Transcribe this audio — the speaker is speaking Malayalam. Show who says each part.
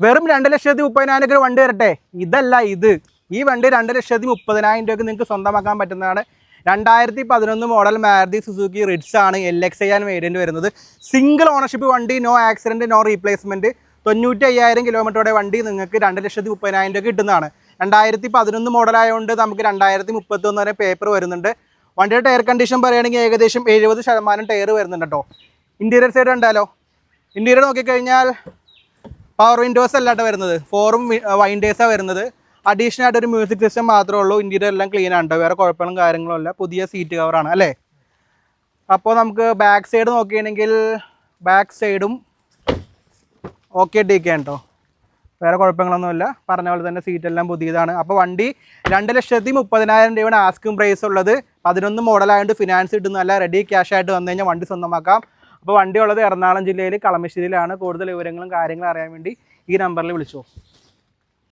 Speaker 1: വെറും 2,30,000 വണ്ടി വരട്ടെ, ഇതല്ല ഇത്. ഈ വണ്ടി 2,30,000 രൂപയ്ക്ക് നിങ്ങൾക്ക് സ്വന്തമാക്കാൻ പറ്റുന്നതാണ്. 2011 മോഡൽ മാരുതി സുസുക്കി റിഡ്സ് ആണ് LXi ആണ് വേരിയൻറ്റ് വരുന്നത്. സിംഗിൾ ഓണർഷിപ്പ് വണ്ടി, നോ ആക്സിഡൻറ്റ്, നോ റീപ്ലേസ്മെൻറ്റ്. 95,000 കിലോമീറ്ററുടെ വണ്ടി നിങ്ങൾക്ക് 2,30,000 രൂപ കിട്ടുന്നതാണ്. 2011 മോഡലായതുകൊണ്ട് നമുക്ക് 2031 വരെ പേപ്പർ വരുന്നുണ്ട്. വണ്ടിയുടെ ടയർ കണ്ടീഷൻ പറയുകയാണെങ്കിൽ ഏകദേശം 70% ടയർ വരുന്നുണ്ട് കേട്ടോ. ഇൻറ്റീരിയർ സൈഡ് ഉണ്ടല്ലോ, ഇൻറ്റീരിയർ നോക്കിക്കഴിഞ്ഞാൽ പവർ വിൻഡോസ് അല്ലാട്ട് വരുന്നത്, 4 വൈൻഡേഴ്സാണ് വരുന്നത്. അഡീഷണൽ ആയിട്ട് ഒരു മ്യൂസിക് സിസ്റ്റം മാത്രമേ ഉള്ളൂ. ഇൻറ്റീരിയർ എല്ലാം ക്ലീൻ ആണ്, വേറെ കുഴപ്പങ്ങളും കാര്യങ്ങളും ഇല്ല. പുതിയ സീറ്റ് കവറാണ് അല്ലേ. അപ്പോൾ നമുക്ക് ബാക്ക് സൈഡ് നോക്കുകയാണെങ്കിൽ ബാക്ക് സൈഡും ഓക്കെ ടീക്കാണ് കേട്ടോ, വേറെ കുഴപ്പങ്ങളൊന്നുമില്ല. പറഞ്ഞ പോലെ തന്നെ സീറ്റെല്ലാം പുതിയതാണ്. അപ്പോൾ വണ്ടി 2,30,000 രൂപയാണ് ആസ്കിംഗ് പ്രൈസ് ഉള്ളത്. 11 മോഡലായതുകൊണ്ട് ഫിനാൻസ് കിട്ടുന്നതല്ല, റെഡി ക്യാഷ് ആയിട്ട് വന്നു കഴിഞ്ഞാൽ വണ്ടി സ്വന്തമാക്കാം. അപ്പോൾ വണ്ടി ഉള്ളത് എറണാകുളം ജില്ലയിൽ കളമശ്ശേരിയിലാണ്. കൂടുതൽ വിവരങ്ങളും കാര്യങ്ങളും അറിയാൻ വേണ്ടി ഈ നമ്പറിൽ വിളിച്ചോ.